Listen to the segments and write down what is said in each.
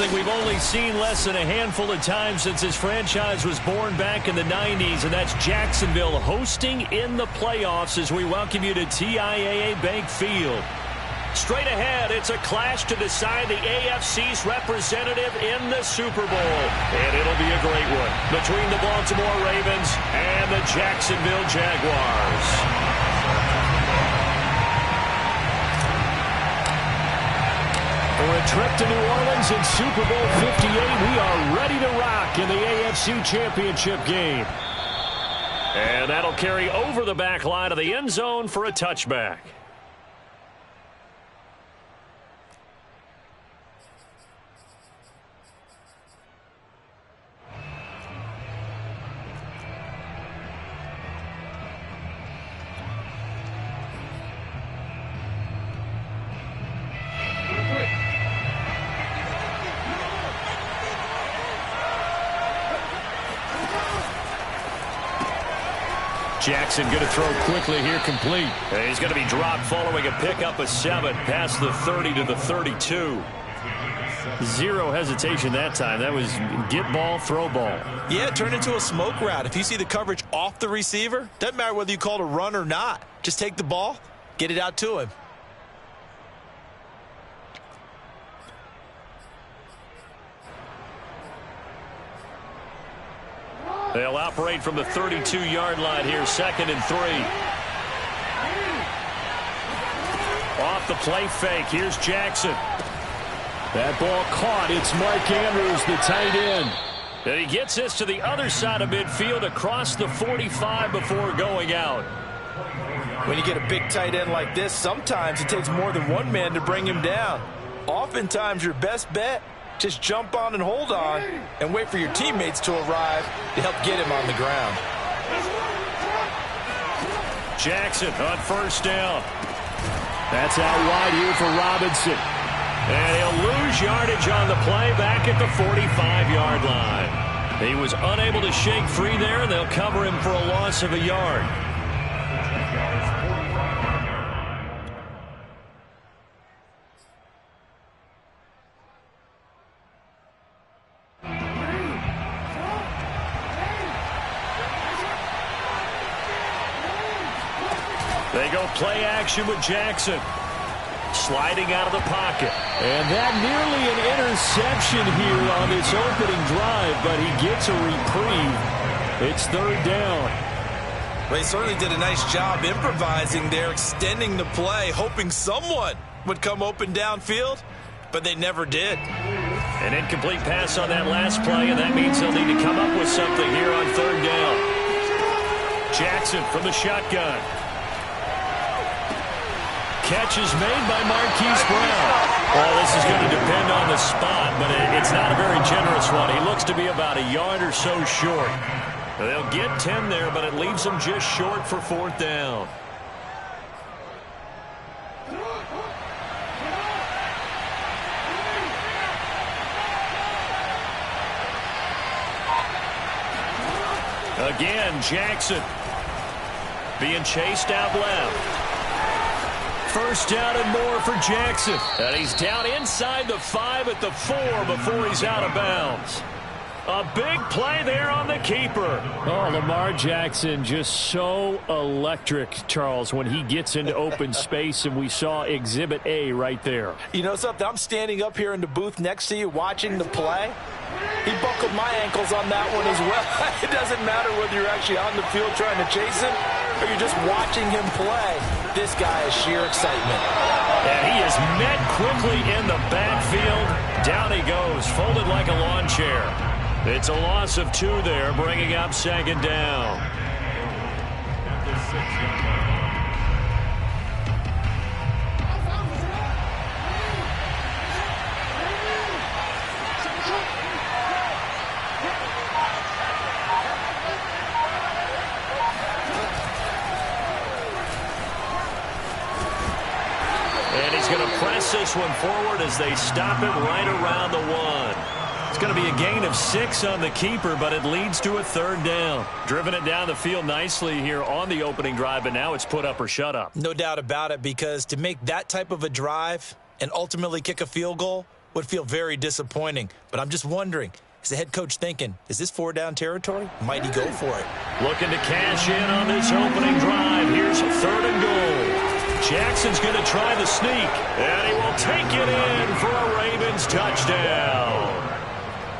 something we've only seen less than a handful of times since his franchise was born back in the 90s, and that's Jacksonville hosting in the playoffs as we welcome you to TIAA Bank Field. Straight ahead, it's a clash to decide the AFC's representative in the Super Bowl. And it'll be a great one between the Baltimore Ravens and the Jacksonville Jaguars. For a trip to New Orleans in Super Bowl 58, we are ready to rock in the AFC Championship game. And that'll carry over the back line of the end zone for a touchback. Jackson going to throw quickly here, complete. And he's going to be dropped following a pickup of 7 past the 30 to the 32. Zero hesitation that time. That was get ball, throw ball. Yeah, it turned into a smoke route. If you see the coverage off the receiver, doesn't matter whether you call it a run or not. Just take the ball, get it out to him. They'll operate from the 32-yard line here, 2nd and 3. Off the play fake, here's Jackson. That ball caught. It's Mark Andrews, the tight end. And he gets this to the other side of midfield across the 45 before going out. When you get a big tight end like this, sometimes it takes more than one man to bring him down. Oftentimes, your best bet, just jump on and hold on and wait for your teammates to arrive to help get him on the ground. Jackson on 1st down. That's out wide here for Robinson. And he'll lose yardage on the play back at the 45-yard line. He was unable to shake free there, and they'll cover him for a loss of a yard. They go play action with Jackson. Sliding out of the pocket. And that nearly an interception here on this opening drive, but he gets a reprieve. It's 3rd down. Well, he certainly did a nice job improvising there, extending the play, hoping someone would come open downfield, but they never did. An incomplete pass on that last play, and that means they'll need to come up with something here on 3rd down. Jackson from the shotgun. Catch is made by Marquise Brown. Well, this is going to depend on the spot, but it's not a very generous one. He looks to be about a yard or so short. They'll get 10 there, but it leaves them just short for 4th down. Again, Jackson being chased out left. 1st down and more for Jackson. And he's down inside the 5 at the 4 before he's out of bounds. A big play there on the keeper. Oh, Lamar Jackson just so electric, Charles, when he gets into open space, and we saw Exhibit A right there. You know something? I'm standing up here in the booth next to you watching the play. He buckled my ankles on that one as well. It doesn't matter whether you're actually on the field trying to chase him or you're just watching him play. This guy is sheer excitement. And he is met quickly in the backfield. Down he goes, folded like a lawn chair. It's a loss of 2 there, bringing up 2nd down. And he's going to press this one forward as they stop it right around the 1. It's going to be a gain of 6 on the keeper, but it leads to a 3rd down. Driven it down the field nicely here on the opening drive, but now it's put up or shut up. No doubt about it, because to make that type of a drive and ultimately kick a field goal, would feel very disappointing. But I'm just wondering, is the head coach thinking, is this 4-down territory? Might he go for it? Looking to cash in on this opening drive. Here's 3rd and goal. Jackson's going to try the sneak, and he will take it in for a Ravens touchdown.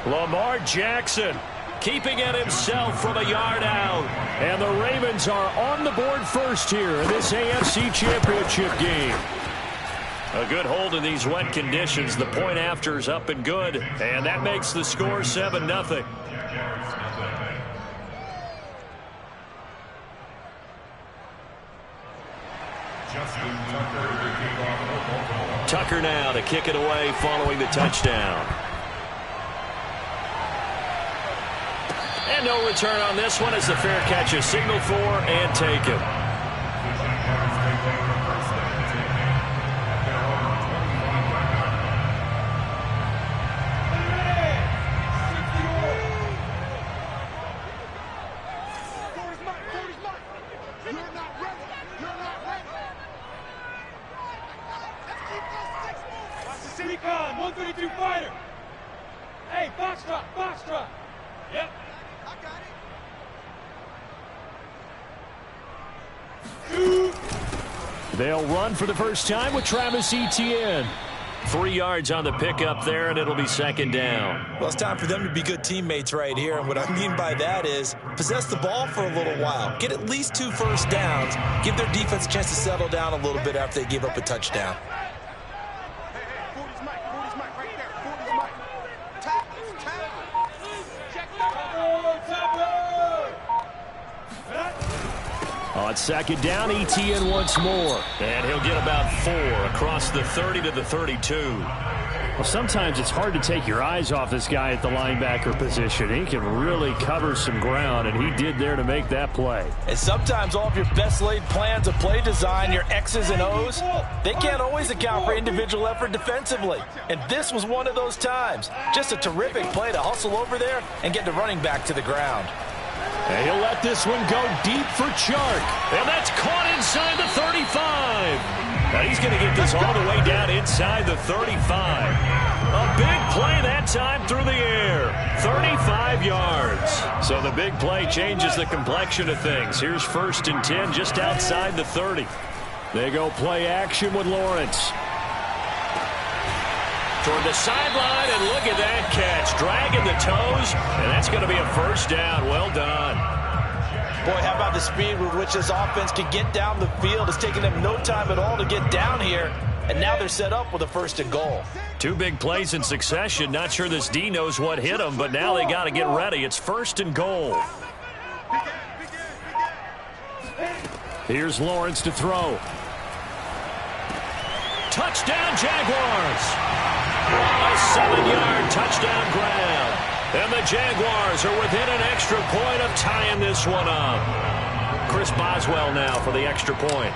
Lamar Jackson keeping it himself from a yard out. And the Ravens are on the board first here in this AFC Championship game. A good hold in these wet conditions. The point after is up and good, and that makes the score 7-0. Tucker now to kick it away following the touchdown. And no return on this one as the fair catch is signaled for and taken. Recon, 132 fighter. Hey, box drop. Yep. I got it. They'll run for the first time with Travis Etienne. 3 yards on the pickup there, and it'll be 2nd down. Well, it's time for them to be good teammates right here. And what I mean by that is possess the ball for a little while. Get at least 2 first downs. Give their defense a chance to settle down a little bit after they give up a touchdown. On 2nd down, Etienne once more. And he'll get about 4 across the 30 to the 32. Well, sometimes it's hard to take your eyes off this guy at the linebacker position. He can really cover some ground, and he did there to make that play. And sometimes all of your best laid plans of play design, your X's and O's, they can't always account for individual effort defensively. And this was one of those times. Just a terrific play to hustle over there and get the running back to the ground. And he'll let this one go deep for Chark. And that's caught inside the 35. Now he's going to get this all the way down inside the 35. A big play that time through the air. 35 yards. So the big play changes the complexion of things. Here's 1st and 10 just outside the 30. They go play action with Lawrence. Toward the sideline, and look at that catch. Dragging the toes, and that's going to be a 1st down. Well done. Boy, how about the speed with which this offense can get down the field? It's taken them no time at all to get down here, and now they're set up with a 1st and goal. 2 big plays in succession. Not sure this D knows what hit him, but now they got to get ready. It's 1st and goal. Here's Lawrence to throw. Touchdown, Jaguars. A 7-yard touchdown grab. And the Jaguars are within an extra point of tying this one up. Chris Boswell now for the extra point.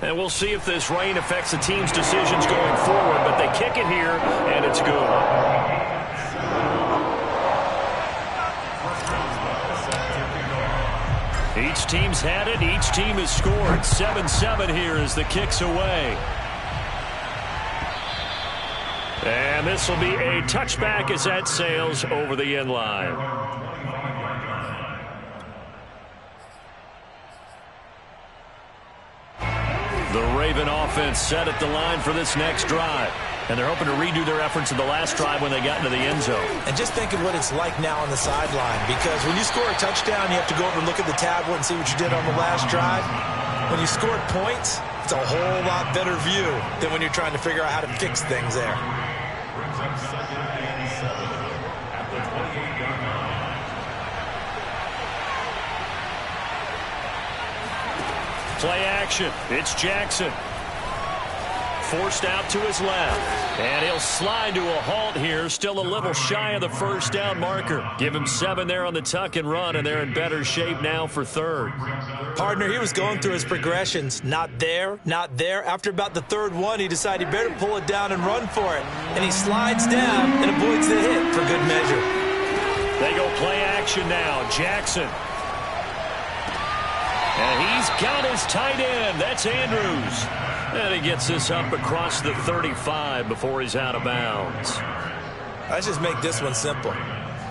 And we'll see if this rain affects the team's decisions going forward, but they kick it here, and it's good. Each team's had it. Each team has scored. 7-7 here as the kick's away. And this will be a touchback as that sails over the end line. The Raven offense set at the line for this next drive. And they're hoping to redo their efforts in the last drive when they got into the end zone. And just think of what it's like now on the sideline, because when you score a touchdown, you have to go over and look at the tablet and see what you did on the last drive. When you scored points, it's a whole lot better view than when you're trying to figure out how to fix things there. Play action. It's Jackson. Forced out to his left. And he'll slide to a halt here. Still a little shy of the 1st down marker. Give him 7 there on the tuck and run, and they're in better shape now for 3rd. Partner, he was going through his progressions. Not there, not there. After about the 3rd one, he decided he better pull it down and run for it. And he slides down and avoids the hit for good measure. They go play action now. Jackson. And he's got his tight end. That's Andrews. And he gets this up across the 35 before he's out of bounds. Let's just make this one simple.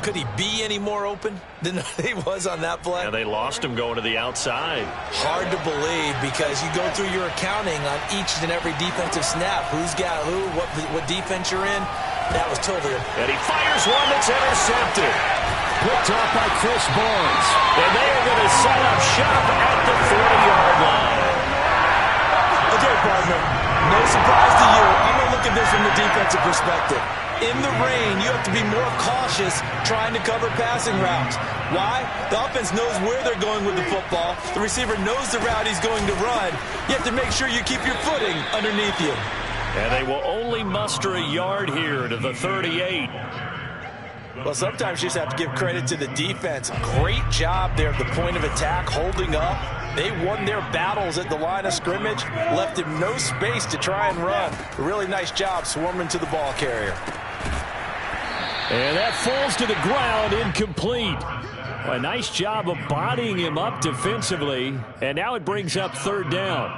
Could he be any more open than he was on that play? Yeah, they lost him going to the outside. Hard to believe because you go through your accounting on each and every defensive snap. Who's got who, what defense you're in. That was totally. And he fires one that's intercepted. Picked off by Chris Barnes. And they are going to set up shop at the 40-yard line. Okay, partner, no surprise to you. I'm going to look at this from the defensive perspective. In the rain, you have to be more cautious trying to cover passing routes. Why? The offense knows where they're going with the football. The receiver knows the route he's going to run. You have to make sure you keep your footing underneath you. And they will only muster a yard here to the 38. Well, sometimes you just have to give credit to the defense. Great job there at the point of attack, holding up. They won their battles at the line of scrimmage, left him no space to try and run. A really nice job swarming to the ball carrier. And that falls to the ground, incomplete. A nice job of bodying him up defensively. And now it brings up third down.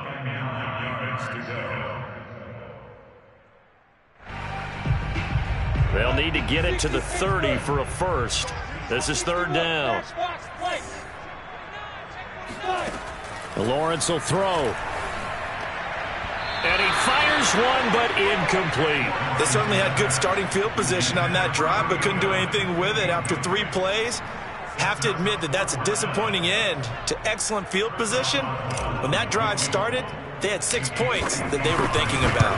They'll need to get it to the 30 for a first. This is third down. Lawrence will throw. And he fires one, but incomplete. They certainly had good starting field position on that drive, but couldn't do anything with it after 3 plays. Have to admit that that's a disappointing end to excellent field position. When that drive started, they had 6 points that they were thinking about.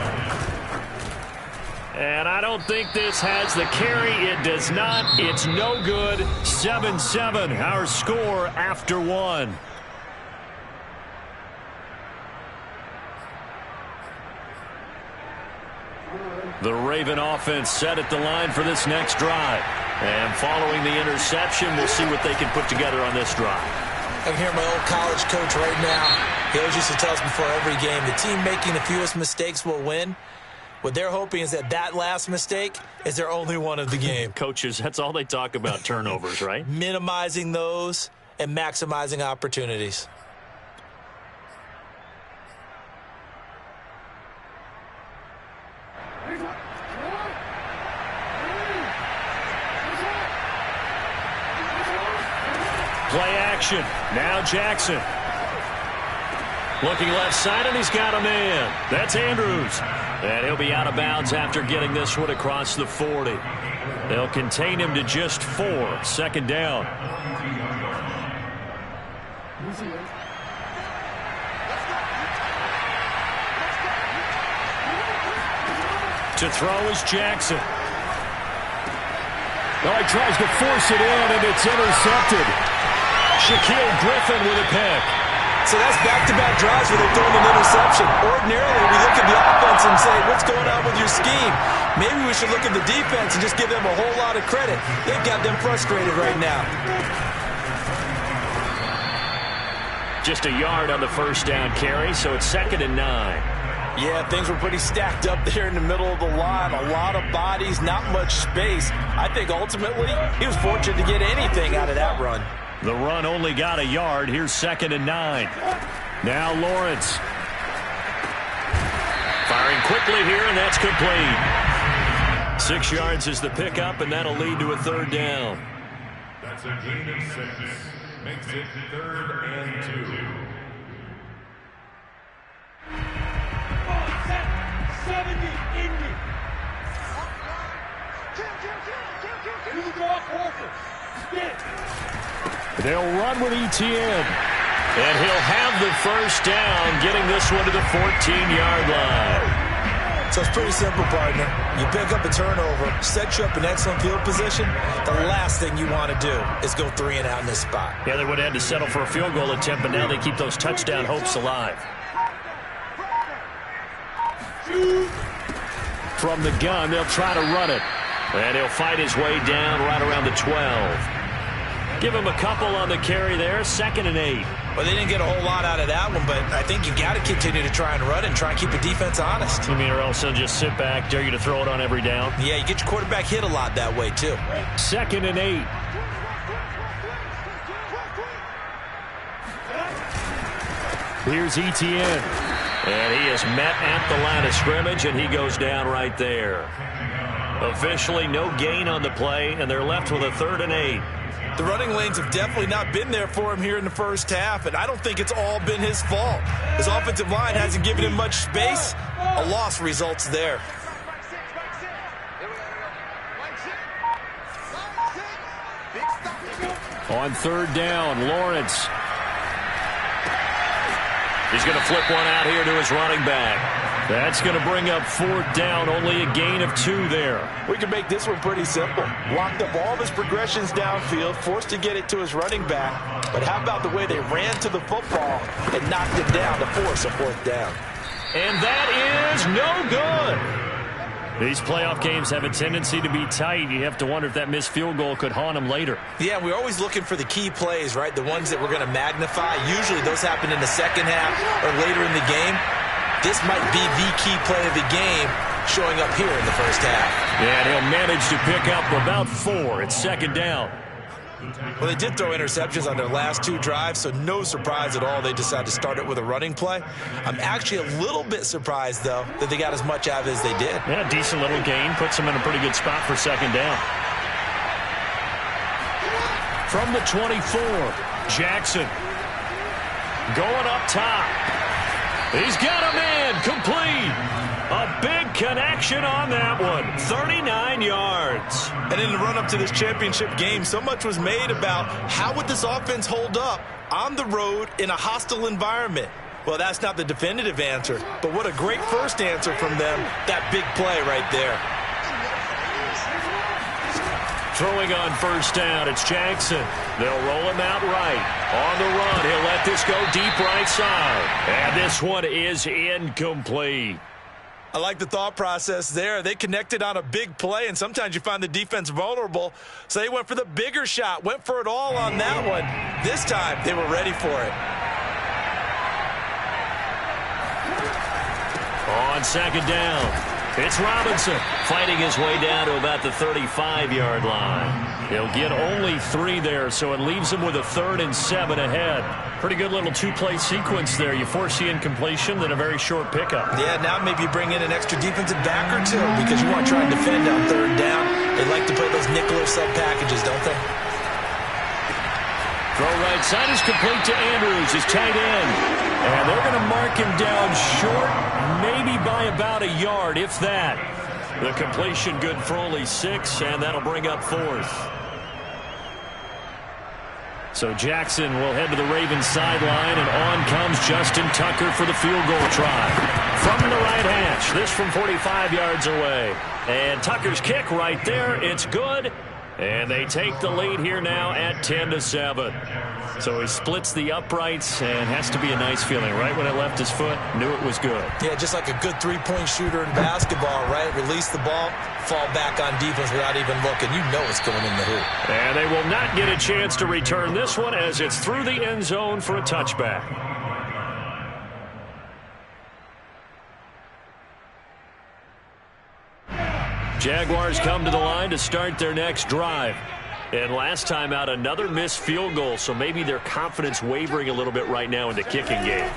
And I don't think this has the carry. It does not. It's no good. 7-7, our score after 1. The Raven offense set at the line for this next drive. And following the interception, we'll see what they can put together on this drive. I can hear my old college coach right now. He always used to tell us before every game, the team making the fewest mistakes will win. What they're hoping is that last mistake is their only one of the game. Coaches, that's all they talk about, turnovers, right? Minimizing those and maximizing opportunities. Play action. Now Jackson. Looking left side, and he's got a man. That's Andrews. And he'll be out of bounds after getting this one across the 40. They'll contain him to just 4. Second down. To throw is Jackson. Oh, he tries to force it in, and it's intercepted. Shaquille Griffin with a pick. So that's back-to-back drives where they're throwing an interception. Ordinarily, we look at the offense and say, what's going on with your scheme? Maybe we should look at the defense and just give them a whole lot of credit. They've got them frustrated right now. Just a yard on the first down carry, so it's 2nd and 9. Yeah, things were pretty stacked up there in the middle of the line. A lot of bodies, not much space. I think ultimately he was fortunate to get anything out of that run. The run only got a yard. Here's 2nd and 9. Now Lawrence. Firing quickly here, and that's complete. 6 yards is the pickup, and that'll lead to a third down. That's a gain of 6. Makes it 3rd and 2. They'll run with Etienne. And he'll have the first down, getting this one to the 14-yard line. So it's pretty simple, partner. You pick up a turnover, set you up in excellent field position. The last thing you want to do is go 3 and out in this spot. Yeah, they would have had to settle for a field goal attempt, but now they keep those touchdown hopes alive. From the gun, they'll try to run it. And he'll fight his way down right around the 12. Give him a couple on the carry there, 2nd and 8. Well, they didn't get a whole lot out of that one, but I think you got to continue to try and run and try and keep the defense honest. You mean, or else they'll just sit back, dare you to throw it on every down? Yeah, you get your quarterback hit a lot that way, too. 2nd and 8. Here's Etienne. And he is met at the line of scrimmage, and he goes down right there. Officially no gain on the play, and they're left with a 3rd and 8. The running lanes have definitely not been there for him here in the first half, and I don't think it's all been his fault. His offensive line hasn't given him much space. A loss results there. On 3rd down, Lawrence. He's going to flip one out here to his running back. That's going to bring up 4th down, only a gain of 2 there. We can make this one pretty simple. Locked up all of his progressions downfield, forced to get it to his running back. But how about the way they ran to the football and knocked him down to force a 4th down? And that is no good. These playoff games have a tendency to be tight. You have to wonder if that missed field goal could haunt them later. Yeah, we're always looking for the key plays, right? The ones that we're going to magnify. Usually those happen in the second half or later in the game. This might be the key play of the game showing up here in the first half. Yeah, and he'll manage to pick up about 4. It's 2nd down. Well, they did throw interceptions on their last 2 drives, so no surprise at all they decided to start it with a running play. I'm actually a little bit surprised, though, that they got as much out of it as they did. Yeah, decent little gain. Puts them in a pretty good spot for 2nd down. From the 24, Jackson. Going up top. He's got a man complete. A big connection on that one. 39 yards. And in the run-up to this championship game, so much was made about how would this offense hold up on the road in a hostile environment. Well, that's not the definitive answer, but what a great first answer from them. That big play right there. Throwing on 1st down, it's Jackson. They'll roll him out right. On the run, he'll let this go deep right side. And this one is incomplete. I like the thought process there. They connected on a big play, and sometimes you find the defense vulnerable. So they went for the bigger shot, went for it all on that one. This time, they were ready for it. On 2nd down, it's Robinson fighting his way down to about the 35-yard line. He'll get only 3 there, so it leaves him with a 3rd and 7 ahead. Pretty good little 2-play sequence there. You force the incompletion, then a very short pickup. Yeah, now maybe you bring in an extra defensive back or 2 because you want to try and defend on 3rd down. They like to play those nickel or sub packages, don't they? Throw right side is complete to Andrews, his tight end. And they're going to mark him down short, maybe by about a yard, if that. The completion good for only 6, and that'll bring up 4th. So Jackson will head to the Ravens sideline, and on comes Justin Tucker for the field goal try. From the right hash, this from 45 yards away. And Tucker's kick right there, it's good. And they take the lead here now at 10-7. So he splits the uprights, and has to be a nice feeling. Right when it left his foot, knew it was good. Yeah, just like a good 3-point shooter in basketball, right? Release the ball, fall back on defense without even looking. You know it's going in the hoop. And they will not get a chance to return this one as it's through the end zone for a touchback. Jaguars come to the line to start their next drive. And last time out, another missed field goal, so maybe their confidence wavering a little bit right now in the kicking game.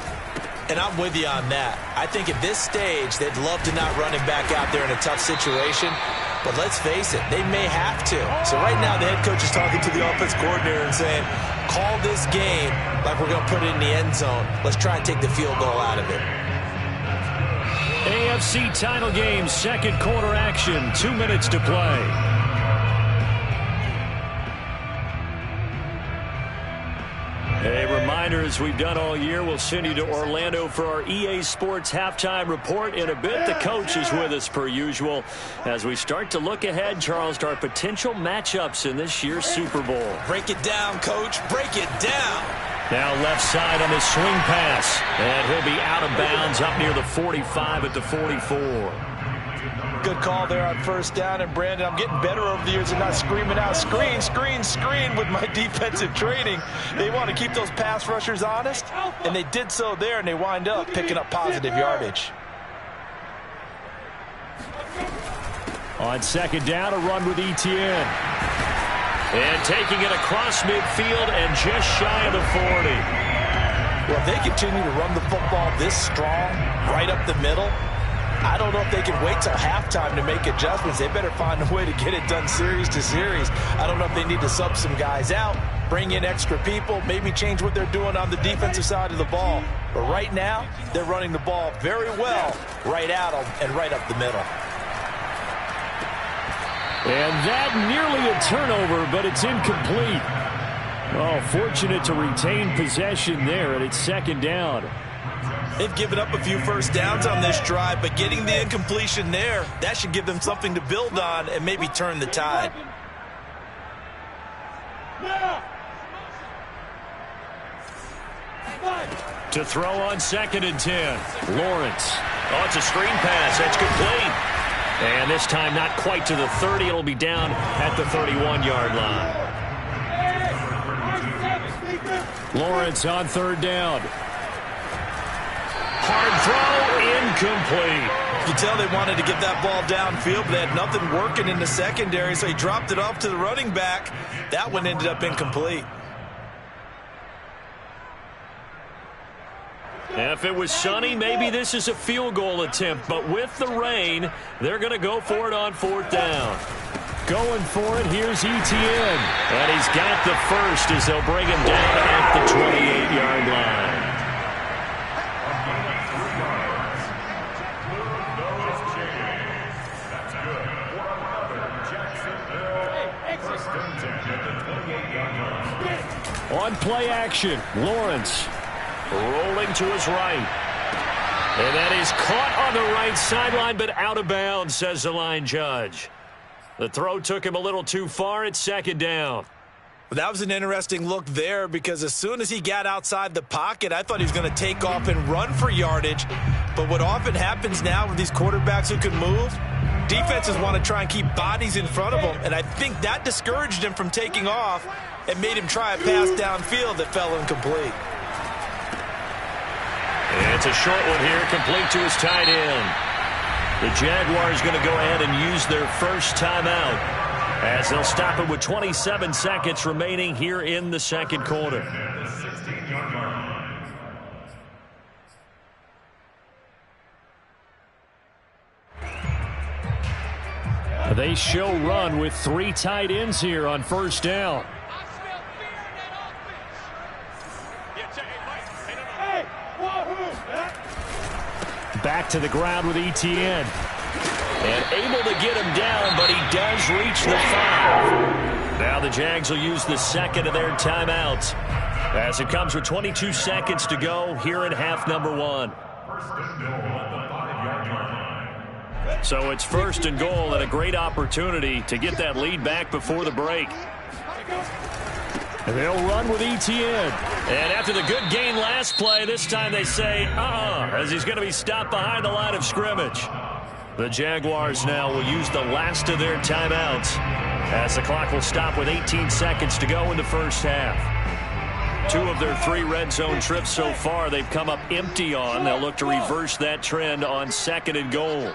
And I'm with you on that. I think at this stage, they'd love to not run him back out there in a tough situation. But let's face it, they may have to. So right now, the head coach is talking to the offense coordinator and saying, call this game like we're going to put it in the end zone. Let's try and take the field goal out of it. AFC title game, second quarter action, 2 minutes to play. A reminder, as we've done all year, we'll send you to Orlando for our EA Sports halftime report in a bit. The coach is with us per usual as we start to look ahead, Charles, to our potential matchups in this year's Super Bowl. Break it down, coach. Break it down. Now left side on the swing pass. And he'll be out of bounds up near the 45 at the 44. Good call there on first down. And, Brandon, I'm getting better over the years and not screaming out, screen, screen, screen with my defensive training. They want to keep those pass rushers honest, and they did so there, and they wind up picking up positive yardage. On second down, a run with Etienne. And taking it across midfield and just shy of the 40. Well, if they continue to run the football this strong, right up the middle, I don't know if they can wait till halftime to make adjustments. They better find a way to get it done series to series. I don't know if they need to sub some guys out, bring in extra people, maybe change what they're doing on the defensive side of the ball. But right now, they're running the ball very well right at them and right up the middle. And that nearly a turnover, but it's incomplete. Oh, fortunate to retain possession there, and it's second down. They've given up a few first downs on this drive, but getting the incompletion there, that should give them something to build on and maybe turn the tide. To throw on 2nd and 10. Lawrence. Oh, it's a screen pass. That's complete. And this time not quite to the 30. It'll be down at the 31-yard line. Lawrence on 3rd down. Hard throw, incomplete. You tell they wanted to get that ball downfield, but they had nothing working in the secondary, so he dropped it off to the running back. That one ended up incomplete. If it was sunny, maybe this is a field goal attempt, but with the rain, they're going to go for it on 4th down. Going for it, here's Etienne. And he's got the first as they'll bring him down at the 28-yard line. On play action, Lawrence rolling to his right. And that is caught on the right sideline, but out of bounds, says the line judge. The throw took him a little too far. It's 2nd down. Well, that was an interesting look there because as soon as he got outside the pocket, I thought he was going to take off and run for yardage. But what often happens now with these quarterbacks who can move, defenses want to try and keep bodies in front of them, and I think that discouraged him from taking off and made him try a pass downfield that fell incomplete. And it's a short one here, complete to his tight end. The Jaguars going to go ahead and use their first timeout as they'll stop it with 27 seconds remaining here in the second quarter. They show run with 3 tight ends here on 1st down. Back to the ground with Etienne. And able to get him down, but he does reach the 5. Now the Jags will use the second of their timeouts as it comes with 22 seconds to go here in half number 1. So it's 1st and goal and a great opportunity to get that lead back before the break. And they'll run with Etienne. And after the good gain last play, this time they say, as he's going to be stopped behind the line of scrimmage. The Jaguars now will use the last of their timeouts as the clock will stop with 18 seconds to go in the first half. 2 of their 3 red zone trips so far they've come up empty on. They'll look to reverse that trend on 2nd and goal.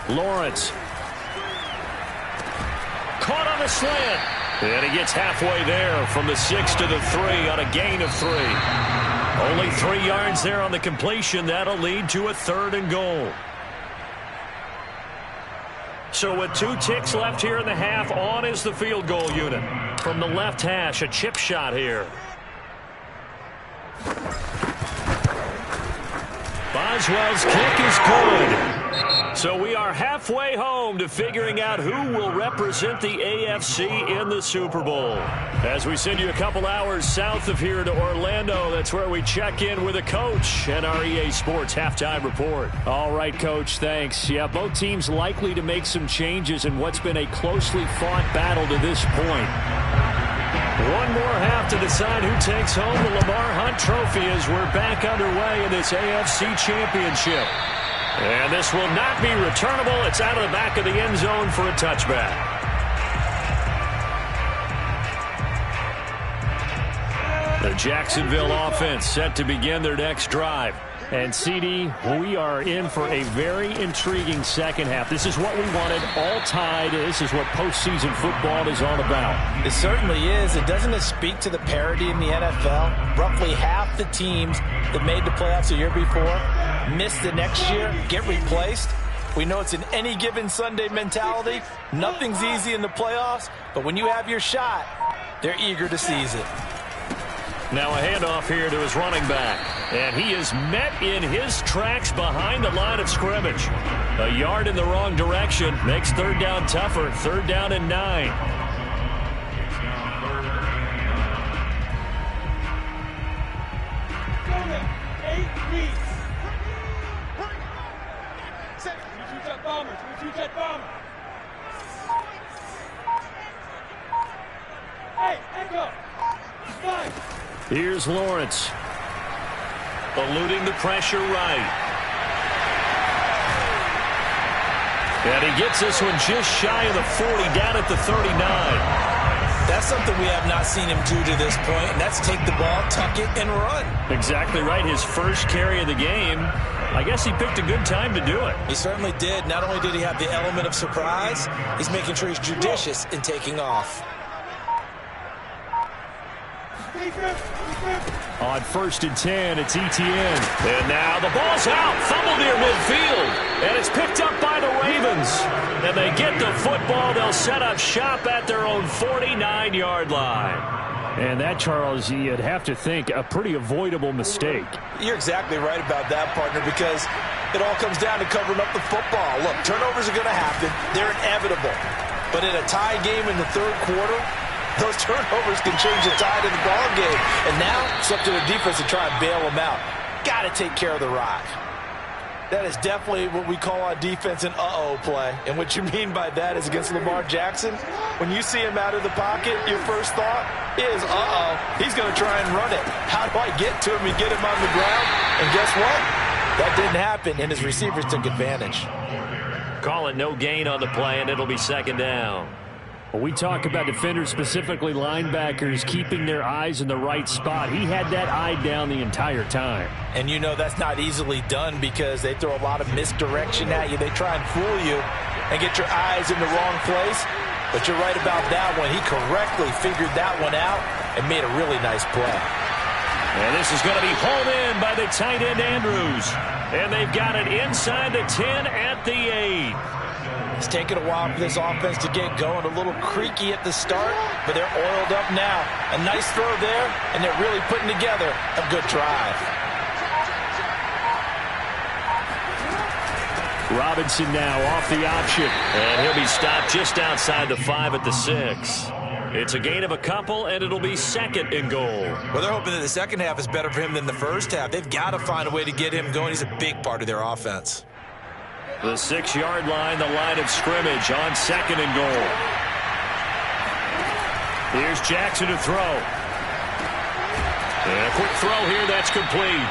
Lawrence. Caught on the slant. And he gets halfway there from the 6 to the 3 on a gain of 3. Only 3 yards there on the completion. That'll lead to a 3rd and goal. So with 2 ticks left here in the half, on is the field goal unit. From the left hash, a chip shot here. Boswell's kick is good. So we are halfway home to figuring out who will represent the AFC in the Super Bowl. As we send you a couple hours south of here to Orlando, that's where we check in with a coach and our EA Sports halftime report. All right, Coach, thanks. Yeah, both teams likely to make some changes in what's been a closely fought battle to this point. One more half to decide who takes home the Lamar Hunt Trophy as we're back underway in this AFC Championship. And this will not be returnable. It's out of the back of the end zone for a touchback. The Jacksonville offense set to begin their next drive. And, CD, we are in for a very intriguing second half. This is what we wanted, all tied. This is what postseason football is all about. It certainly is. And doesn't it speak to the parity in the NFL? Roughly half the teams that made the playoffs the year before miss the next year, get replaced. We know it's an any given Sunday mentality. Nothing's easy in the playoffs, but when you have your shot, they're eager to seize it. Now a handoff here to his running back. And he is met in his tracks behind the line of scrimmage. A yard in the wrong direction makes third down tougher. Third down and 9. Here's Lawrence. Eluding the pressure right. And he gets this one just shy of the 40, down at the 39. That's something we have not seen him do to this point, and that's take the ball, tuck it, and run. Exactly right. His first carry of the game. I guess he picked a good time to do it. He certainly did. Not only did he have the element of surprise, he's making sure he's judicious in taking off. On 1st and 10, it's Etienne. And now the ball's out. Fumble near midfield. And it's picked up by the Ravens. And they get the football. They'll set up shop at their own 49-yard line. And that, Charles, you'd have to think a pretty avoidable mistake. You're exactly right about that, partner, because it all comes down to covering up the football. Look, turnovers are going to happen. They're inevitable. But in a tie game in the third quarter, those turnovers can change the tide of the ball game. And now it's up to the defense to try and bail them out. Got to take care of the rock. That is definitely what we call on defense an uh-oh play. And what you mean by that is against Lamar Jackson, when you see him out of the pocket, your first thought is, uh-oh, he's going to try and run it. How do I get to him and get him on the ground? And guess what? That didn't happen, and his receivers took advantage. Call it no gain on the play, and it'll be second down. Well, we talk about defenders, specifically linebackers, keeping their eyes in the right spot. He had that eye down the entire time. And you know that's not easily done because they throw a lot of misdirection at you. They try and fool you and get your eyes in the wrong place. But you're right about that one. He correctly figured that one out and made a really nice play. And this is going to be hauled in by the tight end Andrews. And they've got it inside the 10 at the 8. It's taken a while for this offense to get going. A little creaky at the start, but they're oiled up now. A nice throw there, and they're really putting together a good drive. Robinson now off the option. And he'll be stopped just outside the 5 at the 6. It's a gain of a couple, and it'll be second and goal. Well, they're hoping that the second half is better for him than the first half. They've got to find a way to get him going. He's a big part of their offense. The 6-yard line, the line of scrimmage on second and goal. Here's Jackson to throw. And a quick throw here, that's complete.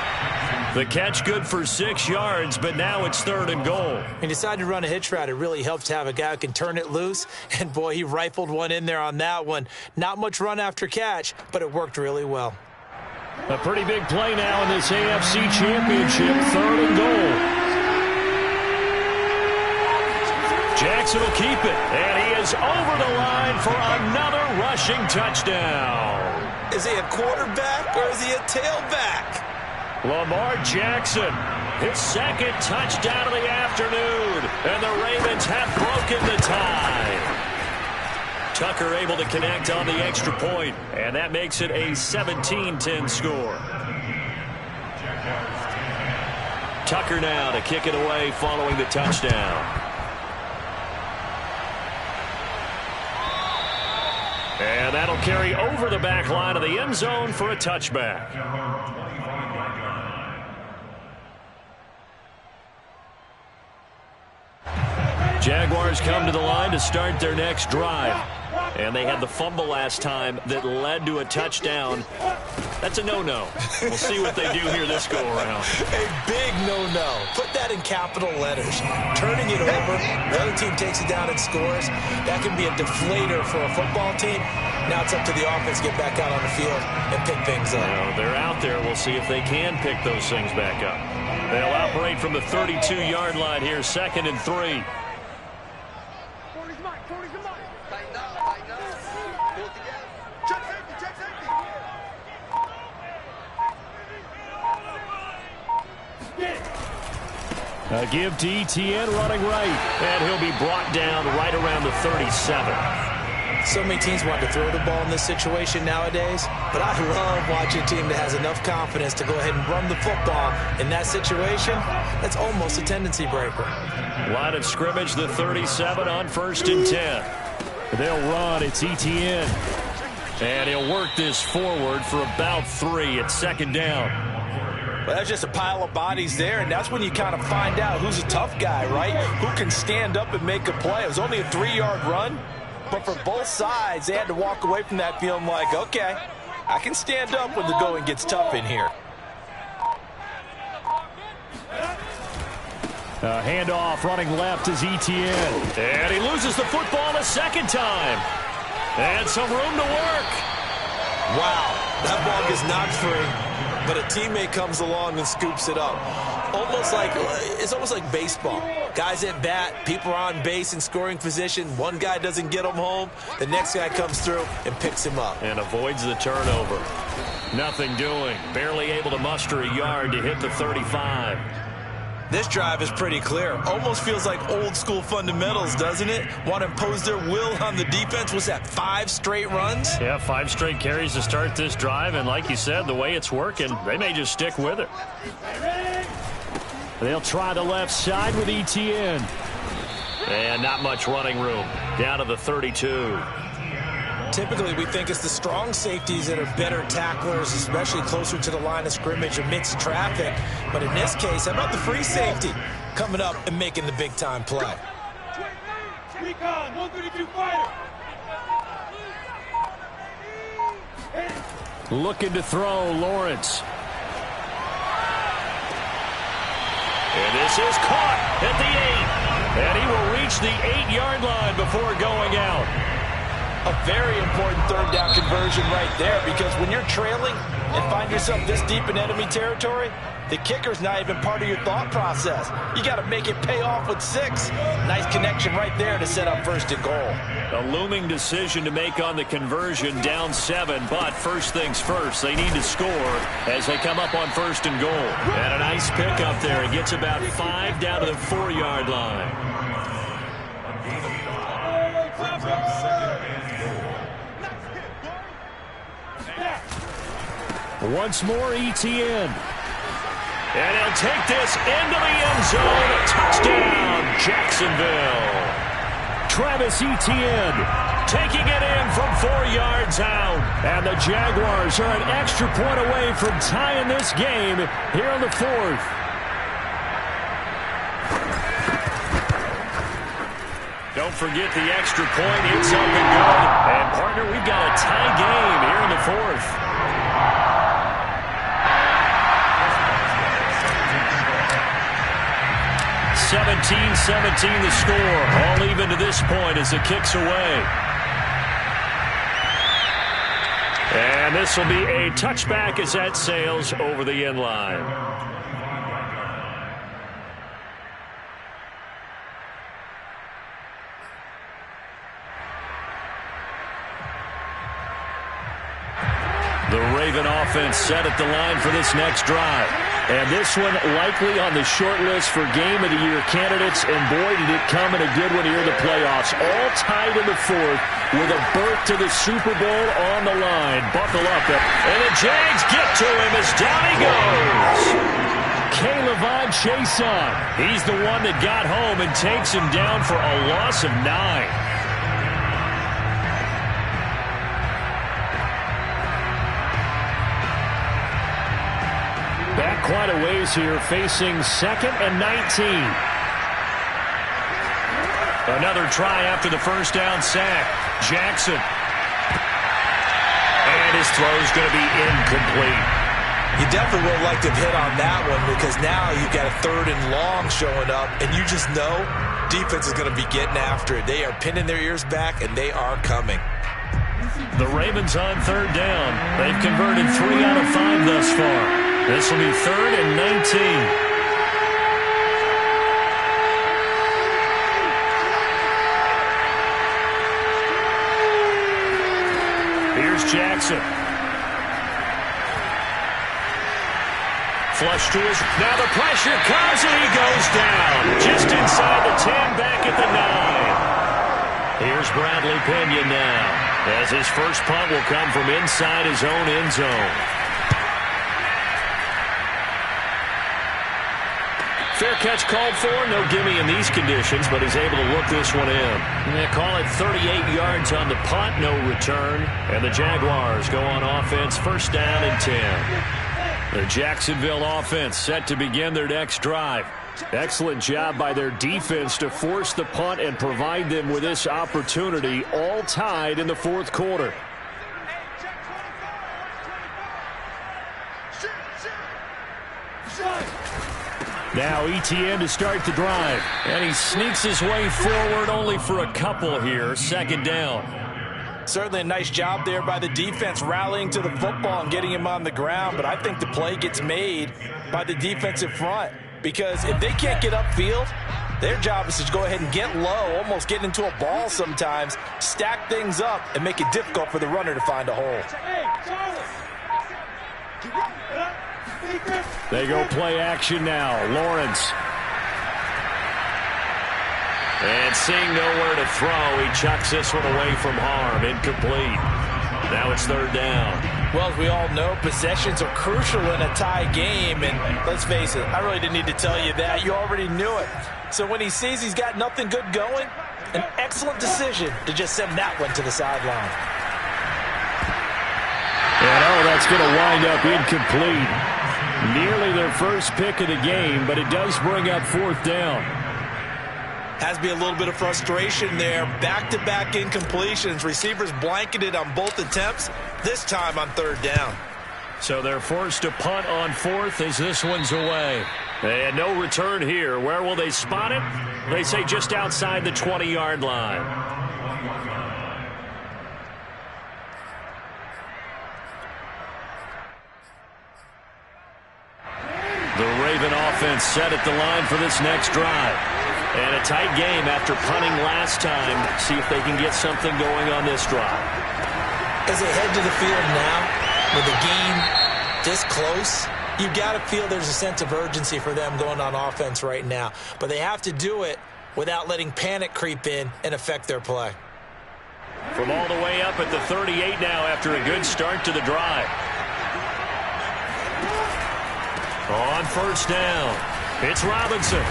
The catch good for 6 yards, but now it's third and goal. He decided to run a hitch route. It really helps to have a guy who can turn it loose. And, boy, he rifled one in there on that one. Not much run after catch, but it worked really well. A pretty big play now in this AFC Championship, third and goal. Jackson will keep it, and he is over the line for another rushing touchdown. Is he a quarterback or is he a tailback? Lamar Jackson, his second touchdown of the afternoon, and the Ravens have broken the tie. Tucker able to connect on the extra point, and that makes it a 17-10 score. Tucker now to kick it away following the touchdown. And that'll carry over the back line of the end zone for a touchback. Jaguars come to the line to start their next drive. And they had the fumble last time that led to a touchdown. That's a no-no. We'll see what they do here this go-around. A big no-no. Put that in capital letters. Turning it over, the other team takes it down and scores. That can be a deflator for a football team. Now it's up to the offense to get back out on the field and pick things up. Well, they're out there. We'll see if they can pick those things back up. They'll operate from the 32-yard line here, 2nd and 3. A give to Etienne running right, and he'll be brought down right around the 37. So many teams want to throw the ball in this situation nowadays, but I love watching a team that has enough confidence to go ahead and run the football in that situation. That's almost a tendency breaker. Line of scrimmage, the 37 on 1st and 10. They'll run. It's Etienne. And he'll work this forward for about 3 at 2nd down. Well, that's just a pile of bodies there, and that's when you kind of find out who's a tough guy, right? Who can stand up and make a play. It was only a 3-yard run, but for both sides, they had to walk away from that feeling like, okay, I can stand up when the going gets tough in here. A handoff running left is Etienne. And he loses the football a 2nd time. And some room to work. Wow, that ball gets knocked free. But a teammate comes along and scoops it up. It's almost like baseball. Guys at bat, people are on base in scoring position. One guy doesn't get him home. The next guy comes through and picks him up. And avoids the turnover. Nothing doing. Barely able to muster a yard to hit the 35. This drive is pretty clear. Almost feels like old school fundamentals, doesn't it? Want to impose their will on the defense. Was that 5 straight runs? Yeah, 5 straight carries to start this drive. And like you said, the way it's working, they may just stick with it. They'll try the left side with Etienne. And not much running room. Down to the 32. Typically, we think it's the strong safeties that are better tacklers, especially closer to the line of scrimmage amidst traffic. But in this case, how about the free safety coming up and making the big-time play? Looking to throw, Lawrence. And this is caught at the 8. And he will reach the 8-yard line before going out. A very important 3rd down conversion right there, because when you're trailing and find yourself this deep in enemy territory, the kicker's not even part of your thought process. You got to make it pay off with 6. Nice connection right there to set up 1st and goal. A looming decision to make on the conversion, down 7, but first things first, they need to score as they come up on 1st and goal. And a nice pick up there. It gets about 5 down to the 4-yard line. Once more, Etienne. And he'll take this into the end zone. Touchdown, Jacksonville. Travis Etienne taking it in from 4 yards out. And the Jaguars are an extra point away from tying this game here in the 4th. Don't forget the extra point. It's up and good. And, partner, we've got a tie game here in the 4th. 17-17 the score. All even to this point as the kick's away. And this will be a touchback as that sails over the end line. The Raven offense set at the line for this next drive. And this one likely on the short list for Game of the Year candidates. And boy, did it come in a good one here in the playoffs. All tied in the 4th with a berth to the Super Bowl on the line. Buckle up. And the Jags get to him as down he goes. K'Lavon Chaisson. He's the one that got home and takes him down for a loss of 9. Back quite a ways here, facing 2nd and 19. Another try after the first down sack. Jackson. And his throw's going to be incomplete. You definitely would like to have hit on that one, because now you've got a 3rd and long showing up, and you just know defense is going to be getting after it. They are pinning their ears back, and they are coming. The Ravens on third down. They've converted 3 out of 5 thus far. This will be 3rd and 19. Here's Jackson. Flush to his. Now the pressure comes and he goes down. Just inside the 10, back at the 9. Here's Bradley Pena now, as his first punt will come from inside his own end zone. Fair catch called for. No gimme in these conditions, but he's able to look this one in. They call it 38 yards on the punt, no return. And the Jaguars go on offense, first down and 10. The Jacksonville offense set to begin their next drive. Excellent job by their defense to force the punt and provide them with this opportunity, all tied in the fourth quarter. Now ETN to start the drive. And he sneaks his way forward only for a couple here. Second down. Certainly a nice job there by the defense rallying to the football and getting him on the ground. But I think the play gets made by the defensive front. Because if they can't get upfield, their job is to go ahead and get low, almost get into a ball sometimes, stack things up, and make it difficult for the runner to find a hole. They go play action now. Lawrence. And seeing nowhere to throw, he chucks this one away from harm. Incomplete. Now it's third down. Well, as we all know, possessions are crucial in a tie game. And let's face it, I really didn't need to tell you that. You already knew it. So when he sees he's got nothing good going, an excellent decision to just send that one to the sideline. And that's going to wind up incomplete. Nearly their first pick of the game, but it does bring up fourth down. Has to be a little bit of frustration there. Back-to-back incompletions. Receivers blanketed on both attempts, this time on third down. So they're forced to punt on fourth as this one's away. And no return here. Where will they spot it? They say just outside the 20-yard line. The Raven offense set at the line for this next drive. And a tight game after punting last time. See if they can get something going on this drive. As they head to the field now, with the game this close, you've got to feel there's a sense of urgency for them going on offense right now. But they have to do it without letting panic creep in and affect their play. From all the way up at the 38 now after a good start to the drive. On first down, it's Robinson.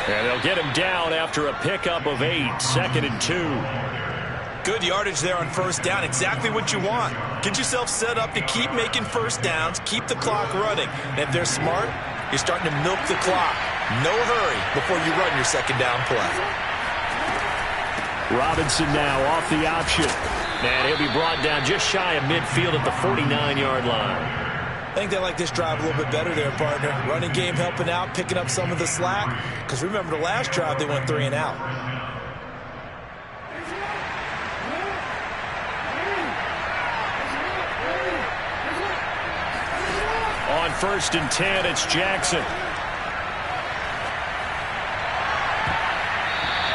And they'll get him down after a pickup of 8, 2nd and 2. Good yardage there on first down. Exactly what you want. Get yourself set up to keep making first downs, keep the clock running. And if they're smart, you're starting to milk the clock. No hurry before you run your second down play. Robinson now off the option. And he'll be brought down just shy of midfield at the 49-yard line. I think they like this drive a little bit better there, partner. Running game helping out, picking up some of the slack. Because remember, the last drive, they went 3 and out. On 1st and 10, it's Jackson.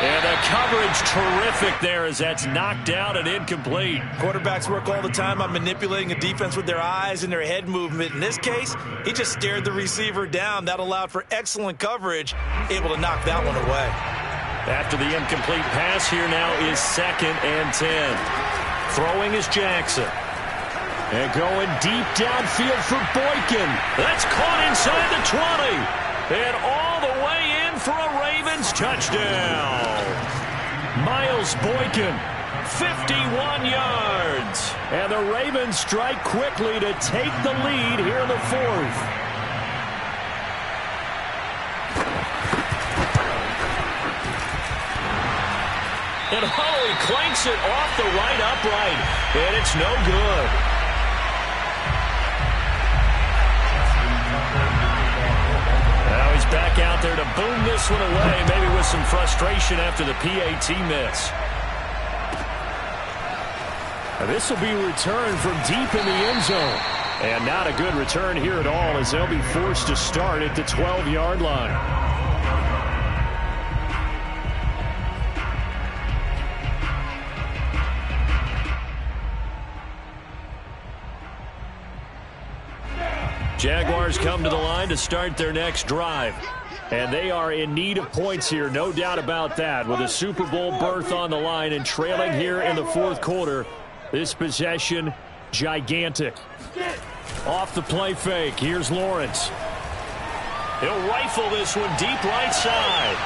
And the coverage terrific there as that's knocked out and incomplete. Quarterbacks work all the time on manipulating a defense with their eyes and their head movement. In this case, he just stared the receiver down. That allowed for excellent coverage, able to knock that one away. After the incomplete pass, here now is 2nd and 10. Throwing is Jackson. And going deep downfield for Boykin. That's caught inside the 20. And all the way in for a Ravens touchdown. Miles Boykin, 51 yards. And the Ravens strike quickly to take the lead here in the fourth. And Holloway clanks it off the right upright. And it's no good. Now he's back out there to boom this one away, maybe with some frustration after the PAT miss. And this will be returned from deep in the end zone. And not a good return here at all, as they'll be forced to start at the 12-yard line. Jaguars come to the line to start their next drive. And they are in need of points here, no doubt about that. With a Super Bowl berth on the line and trailing here in the fourth quarter, this possession, gigantic. Off the play fake, here's Lawrence. He'll rifle this one deep right side.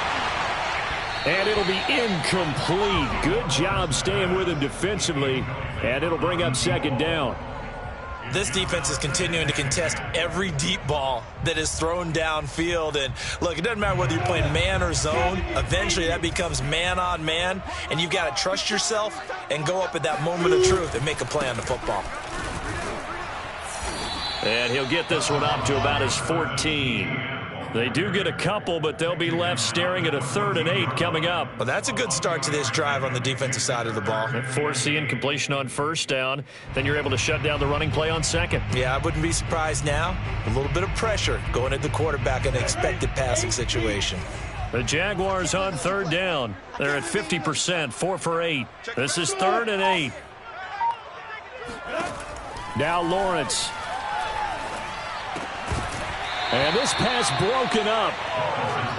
And it'll be incomplete. Good job staying with him defensively. And it'll bring up second down. This defense is continuing to contest every deep ball that is thrown downfield. And look, it doesn't matter whether you're playing man or zone. Eventually that becomes man on man. And you've got to trust yourself and go up at that moment of truth and make a play on the football. And he'll get this one up to about his 14. They do get a couple, but they'll be left staring at a 3rd and 8 coming up. Well, that's a good start to this drive on the defensive side of the ball. Force the incompletion on first down. Then you're able to shut down the running play on second. Yeah, I wouldn't be surprised now. A little bit of pressure going at the quarterback in an expected passing situation. The Jaguars on 3rd down. They're at 50%, 4 for 8. This is 3rd and 8. Now Lawrence. And this pass broken up.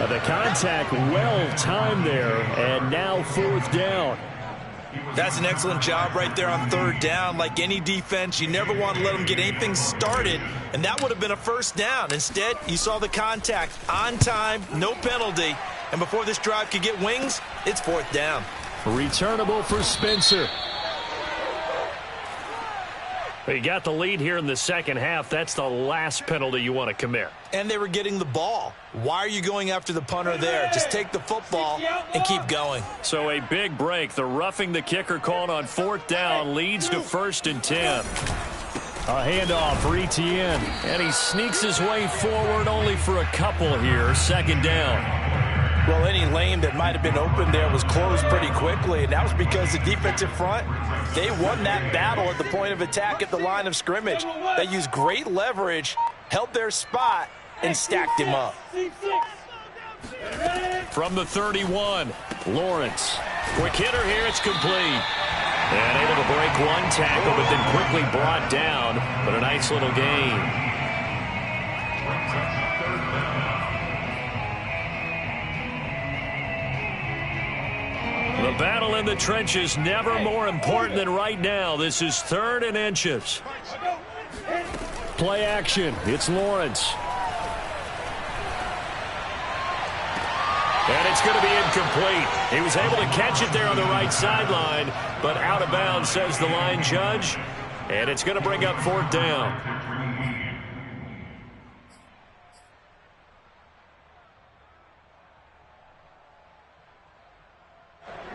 The contact well timed there, and now 4th down. That's an excellent job right there on 3rd down. Like any defense, you never want to let them get anything started, and that would have been a 1st down. Instead, you saw the contact on time, no penalty, and before this drive could get wings, it's 4th down. Returnable for Spencer. You got the lead here in the second half. That's the last penalty you want to commit. And they were getting the ball. Why are you going after the punter there? Just take the football and keep going. So a big break. The roughing the kicker called on 4th down leads to 1st and 10. A handoff for Etienne. And he sneaks his way forward only for a couple here. 2nd down. Well, any lane that might have been open there was closed pretty quickly, and that was because the defensive front, they won that battle at the point of attack at the line of scrimmage. They used great leverage, held their spot, and stacked him up. From the 31, Lawrence. Quick hitter here, it's complete. And able to break one tackle, but then quickly brought down. But a nice little gain. The battle in the trenches, never more important than right now. This is 3rd and inches. Play action. It's Lawrence. And it's going to be incomplete. He was able to catch it there on the right sideline, but out of bounds, says the line judge. And it's going to bring up 4th down.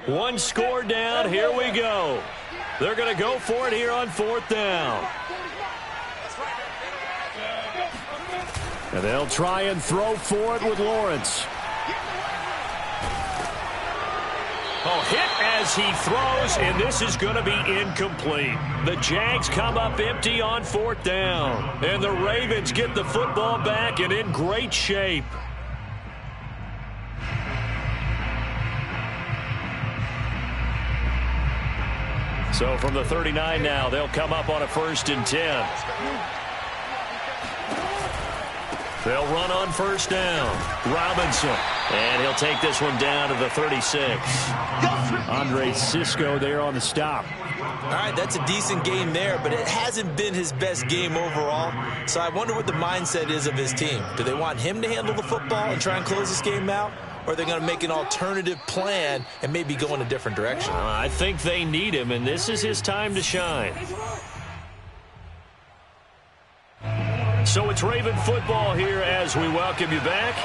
One score down. Here we go. They're going to go for it here on 4th down. And they'll try and throw for it with Lawrence. Oh, hit as he throws, and this is going to be incomplete. The Jags come up empty on 4th down. And the Ravens get the football back and in great shape. So from the 39 now, they'll come up on a 1st and 10. They'll run on 1st down. Robinson. And he'll take this one down to the 36. Andre Cisco there on the stop. All right, that's a decent game there, but it hasn't been his best game overall. So I wonder what the mindset is of his team. Do they want him to handle the football and try and close this game out? Or are they going to make an alternative plan and maybe go in a different direction? I think they need him, and this is his time to shine. So it's Raven football here as we welcome you back.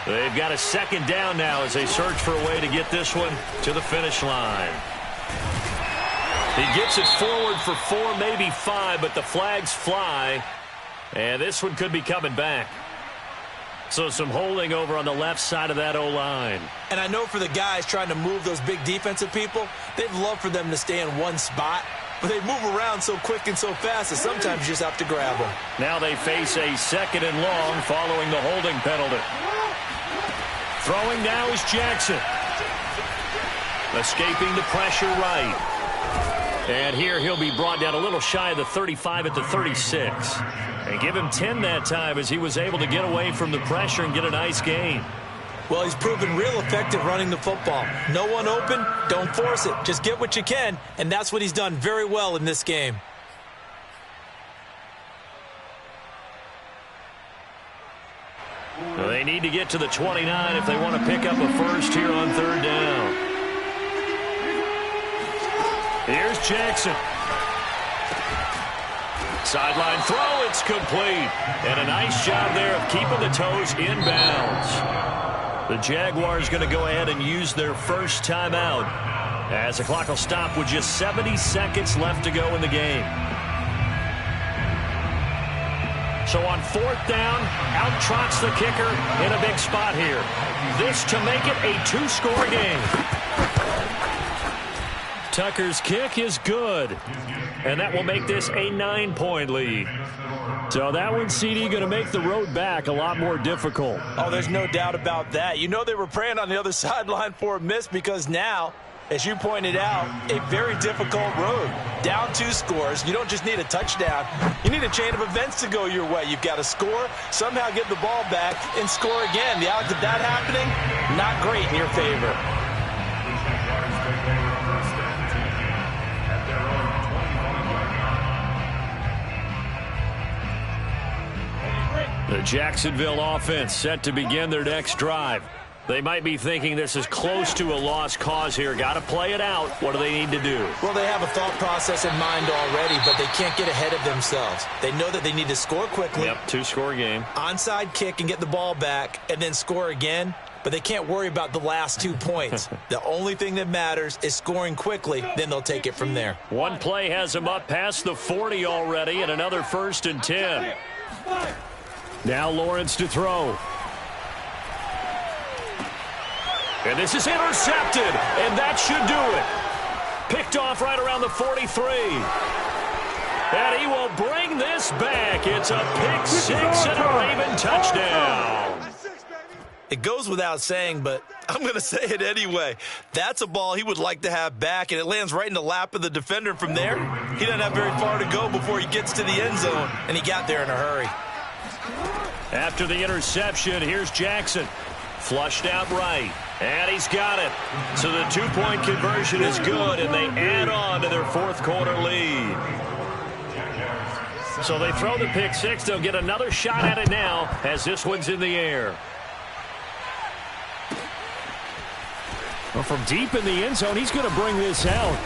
They've got a 2nd down now as they search for a way to get this one to the finish line. He gets it forward for 4, maybe 5, but the flags fly. And this one could be coming back. So some holding over on the left side of that O-line. And I know for the guys trying to move those big defensive people, they'd love for them to stay in one spot but they move around so quick and so fast that sometimes you just have to grab them. Now they face a 2nd and long following the holding penalty. Throwing now is Jackson. Escaping the pressure right. And here he'll be brought down a little shy of the 35 at the 36. And give him 10 that time as he was able to get away from the pressure and get a nice gain. Well, he's proven real effective running the football. No one open, don't force it. Just get what you can, and that's what he's done very well in this game. Well, they need to get to the 29 if they want to pick up a first here on 3rd down. Here's Jackson. Sideline throw, it's complete. And a nice job there of keeping the toes inbounds. The Jaguars going to go ahead and use their first timeout as the clock will stop with just 70 seconds left to go in the game. So on 4th down, out trots the kicker in a big spot here. This to make it a 2-score game. Tucker's kick is good, and that will make this a 9-point lead. So that one, CD, going to make the road back a lot more difficult. Oh, there's no doubt about that. You know they were praying on the other sideline for a miss because now, as you pointed out, a very difficult road. Down 2 scores. You don't just need a touchdown. You need a chain of events to go your way. You've got to score, somehow get the ball back, and score again. The odds of that happening, not great in your favor. The Jacksonville offense set to begin their next drive. They might be thinking this is close to a lost cause here. Got to play it out. What do they need to do? Well, they have a thought process in mind already, but they can't get ahead of themselves. They know that they need to score quickly. Yep, 2-score game. Onside kick and get the ball back and then score again. But they can't worry about the last 2 points. The only thing that matters is scoring quickly. Then they'll take it from there. One play has them up past the 40 already, and another 1st and 10. Now Lawrence to throw. And this is intercepted, and that should do it. Picked off right around the 43. And he will bring this back. It's a pick 6 and a Raven touchdown. It goes without saying, but I'm going to say it anyway. That's a ball he would like to have back, and it lands right in the lap of the defender from there. He doesn't have very far to go before he gets to the end zone, and he got there in a hurry. After the interception, here's Jackson. Flushed out right, and he's got it. So the 2-point conversion is good, and they add on to their 4th quarter lead. So they throw the pick 6. They'll get another shot at it now as this one's in the air. Well, from deep in the end zone, he's going to bring this out.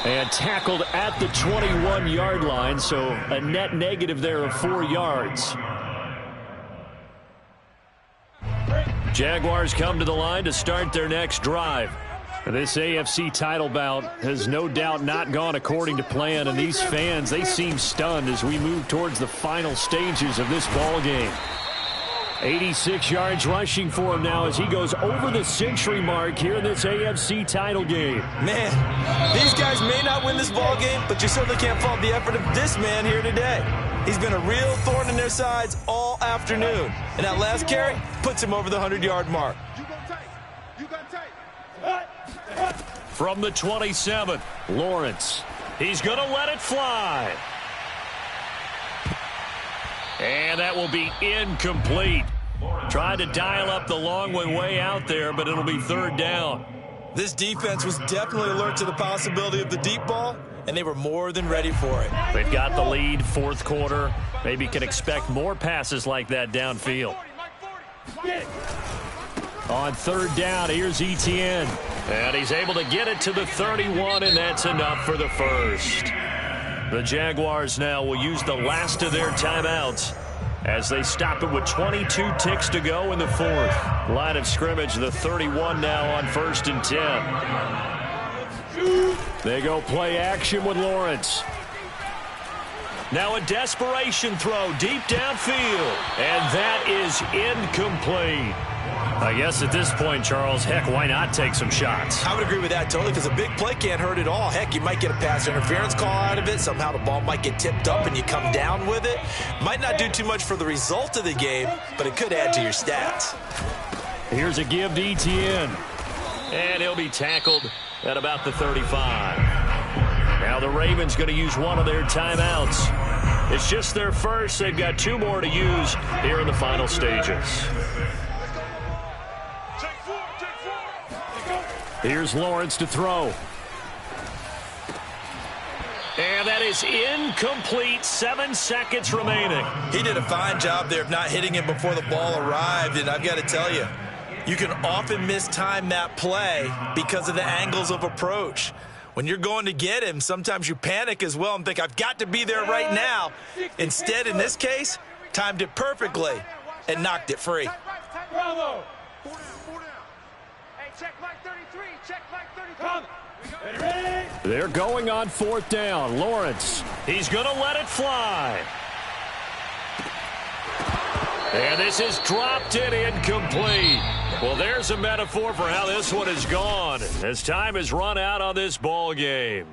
And tackled at the 21-yard line, so a net negative there of 4 yards. Jaguars come to the line to start their next drive. This AFC title bout has no doubt not gone according to plan, and these fans, they seem stunned as we move towards the final stages of this ball game. 86 yards rushing for him now as he goes over the century mark here in this AFC title game. Man, these guys may not win this ball game, but you certainly can't fault the effort of this man here today. He's been a real thorn in their sides all afternoon. And that last carry puts him over the 100-yard mark. From the 27, Lawrence. He's going to let it fly. And that will be incomplete. Tried to dial up the long one way out there, but it'll be 3rd down. This defense was definitely alert to the possibility of the deep ball, and they were more than ready for it. They've got the lead, 4th quarter. Maybe can expect more passes like that downfield. On 3rd down, here's Etienne. And he's able to get it to the 31, and that's enough for the first. The Jaguars now will use the last of their timeouts as they stop it with 22 ticks to go in the 4th. Line of scrimmage, the 31 now on 1st and 10. They go play action with Lawrence. Now a desperation throw deep downfield, and that is incomplete. I guess at this point, Charles, heck, why not take some shots? I would agree with that totally, because a big play can't hurt at all. Heck, you might get a pass interference call out of it. Somehow the ball might get tipped up and you come down with it. Might not do too much for the result of the game, but it could add to your stats. Here's a give to Etienne. And he'll be tackled at about the 35. Now the Ravens going to use one of their timeouts. It's just their first. They've got 2 more to use here in the final stages. Here's Lawrence to throw. And that is incomplete. 7 seconds remaining. He did a fine job there of not hitting him before the ball arrived, and I've got to tell you, you can often mistime that play because of the angles of approach. When you're going to get him, sometimes you panic as well and think, I've got to be there right now. Instead, in this case, timed it perfectly and knocked it free. Bravo. Hey, check Mike 33. Check Mike 33. They're going on 4th down. Lawrence, he's going to let it fly. And this is dropped and incomplete. Well, there's a metaphor for how this one has gone as time has run out on this ball game.